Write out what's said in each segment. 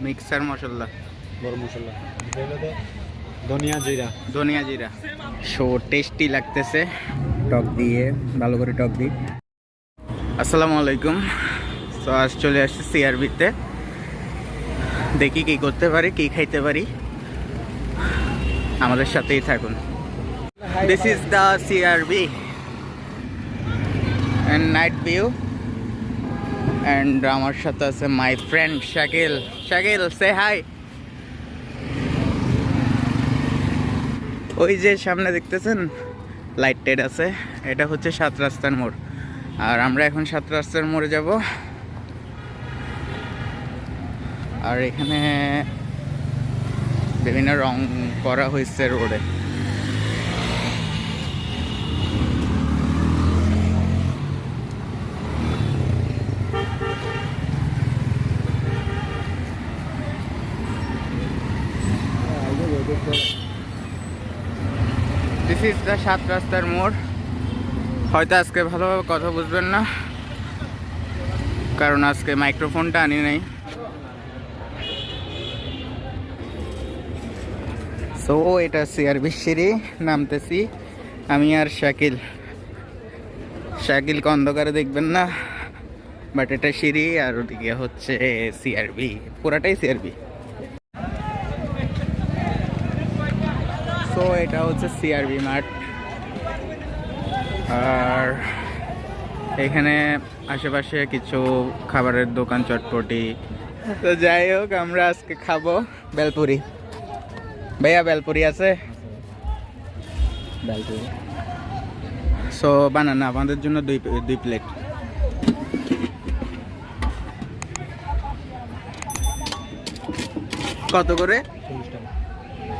Mixer মশলা গরম মশলা ধনিয়া জিরা সো টেস্টি লাগতেছে টক দিয়ে, ভালো করে টক দিই। আসসালামু আলাইকুম। তো আজ চলে আসছি সিআরবিতে, দেখি কি করতে পারি, কি খাইতে পারি, আমাদের সাথেই থাকুন। This is the CRB and night view, and আমার সাথে আছে my friend Shakil. Shakil, say hi. ওই যে সামনে দেখতেছেন লাইট টেড আছে, এটা হচ্ছে 7 রাস্তার মোড়, আর আমরা এখন 7 রাস্তার মোড়ে যাব। আর এখানে বিভিন্ন রং করা হয়েছে রোডে। দিস ইজ দ্য 7 রাস্তার মোড়। হয়তো আজকে ভালোভাবে কথা বুঝবেন না, কারণ আজকে মাইক্রোফোনটা আনি নাই। সো এটা সিআরবি সিঁড়ি, নামতেছি আমি আর শাকিল। শাকিলকে অন্ধকারে দেখবেন না, বাট এটা সিঁড়ি, আর ওদিকে হচ্ছে সিআরবি, পুরাটাই সিআরবি। তো এটা হচ্ছে সিআরবি মাঠ, আর এখানে আশেপাশে কিছু খাবারের দোকান, চটপটি। তো যাই হোক, আমরা আজকে খাবো বেলপুরি। ভাইয়া বেলপুরি আছে? বেলপুরি। সো বানানা আমাদের জন্য দুই প্লেট। কত করে?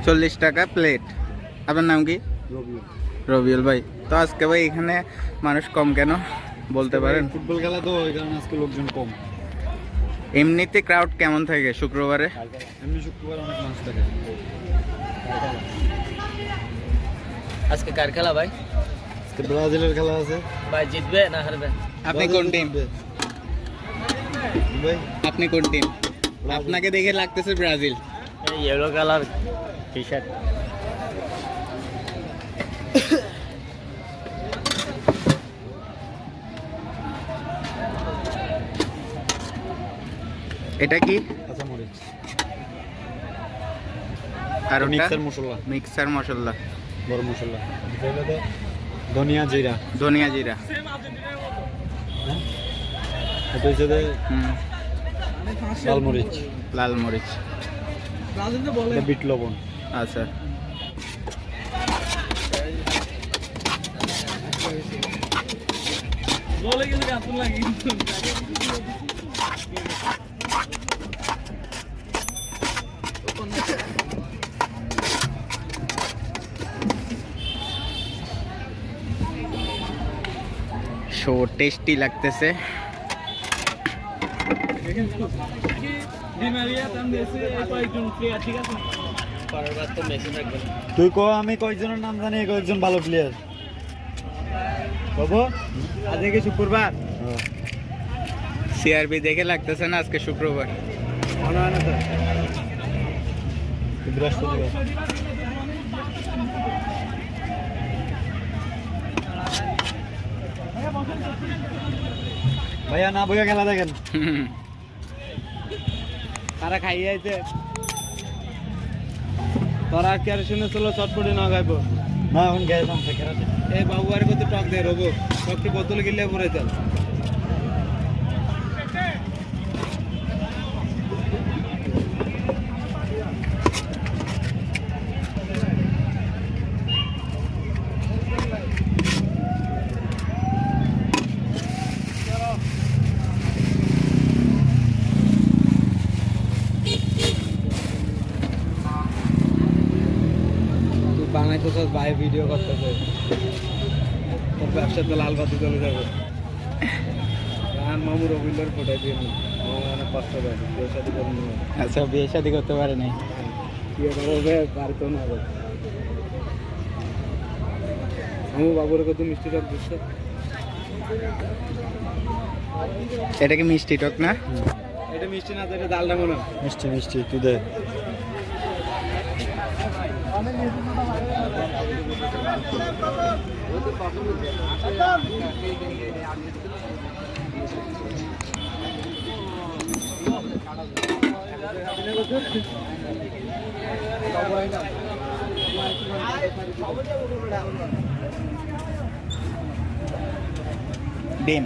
40 টাকা প্লেট। আপনার নাম কি? রবিউল ভাই। তো আজকে ভাই এখানে মানুষ কম কেন বলতে পারেন? ফুটবল খেলা তো, ওই কারণে আজকে লোকজন কম। এমনিতে ক্রাউড কেমন থাকে শুক্রবারে? এমনি শুক্রবার অনেক মানুষ থাকে। আজকে কার খেলা ভাই? আজকে ব্রাজিলের খেলা আছে। ভাই জিতবে না হারবে? আপনি কোন টিম ভাই? আপনি কোন টিম? আপনাকে দেখে লাগতেছে ব্রাজিল। এই ইয়েলো কালার টি শার্ট। এটা কি? কাঁচা মরিচ আর মিক্সার মশলা, মিক্সার মশলা, গরম মশলা, ধনিয়া জিরা এটা হচ্ছে লাল মরিচ, বিট লবণ। আচ্ছা, সো টেস্টি লাগতেছে। তুই কো, আমি কয়েকজনের নাম জানি, কয়েকজন ভালো প্লেয়ার। আজকে শুক্রবার, সিআরবি দেখে লাগতেছে না আজকে শুক্রবার। বৃহস্পতিবার। ভাইয়া না বইয়া খেলা দেখেন। তারা খাইয়ে আইছে, তোরা কি আর শুনে চলো চটপটি না খাইবো না? এখন গেলাম এই বাবু আর কত টক দে রবো, টকটি বোতল গিলে পরে চল। বানাইতেছ ভাই, ভিডিও করতেছে, তোর ব্যবসা তো লাল বাতি চলে যাবে। আর মামু রবীন্দ্র ফোটাই দিয়ে অনেক কষ্ট পায়, বিয়ে শাদী করে নিয়ে। আচ্ছা, বিয়ে শাদী করতে পারে নাই, বিয়ে করবে পারতো না। আমি বাবুর কত মিষ্টি টক দিচ্ছে। এটা কি মিষ্টি টক না? এটা মিষ্টি না তো এটা ডালটা মনে হয়। মিষ্টি মিষ্টি তুই দে। ডিম।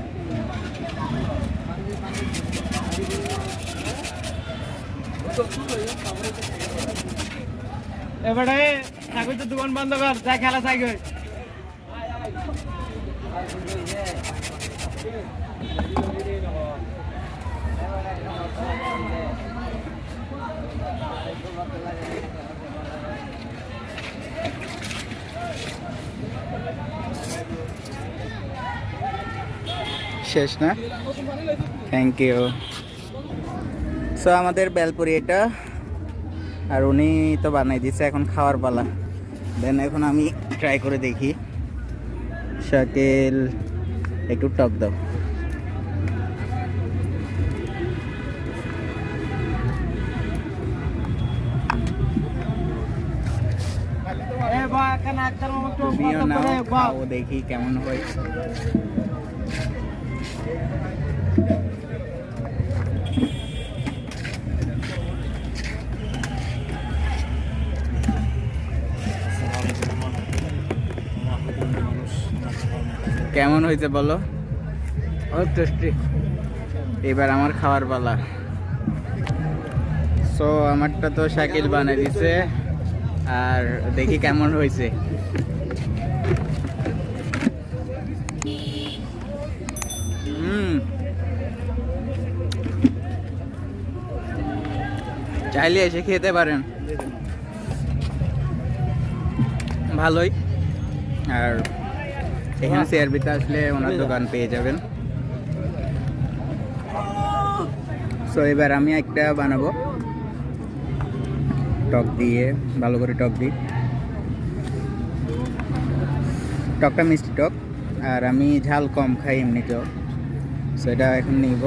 এবারে ঠাকুর তো দোকান বন্ধ কর, যা খেলা থাকবে। শেষ না? Thank you. সো আমাদের বেলপুরি এটা, আর উনি তো বানাই দিচ্ছে, এখন খাওয়ার পালা। দেন এখন আমি ট্রাই করে দেখি। শাকিল একটু টক দাও। তুমিও নাও, খাও, দেখি কেমন হয়েছে। কেমন হয়েছে বলো? অনেক টেস্টি। এবার আমার খাওয়ার পালা। সো আমারটা তো শাকিল বানিয়ে দিছে, আর দেখি কেমন হয়েছে। চাইলে এসে খেতে পারেন, ভালোই। আর এখানে সিআরবিতে আসলে ওনার দোকান পেয়ে যাবেন। সো এবার আমি একটা বানাবো টক দিয়ে, ভালো করে টক দিই। টকটা মিষ্টি টক, আর আমি ঝাল কম খাই এমনিতেও। সো এটা এখন নিব।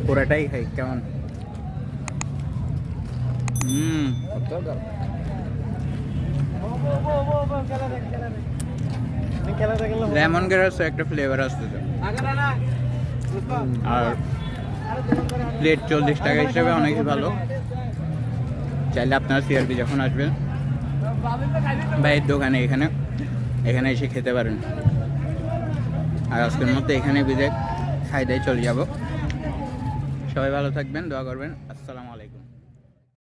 পুরাটাই খাই। কেমন? লেমন গ্রাসও একটা ফ্লেভার আসছে তো। আর প্লেট 40 টাকা হিসেবে অনেক ভালো। চাইলে আপনারা সিআরবি যখন আসবেন ভাইয়ের দোকানে এখানে এসে খেতে পারেন। আর আজকের মতো এখানে বিদায়, খাই দাই চলে যাব। সবাই ভালো থাকবেন, দোয়া করবেন। আসসালামু আলাইকুম।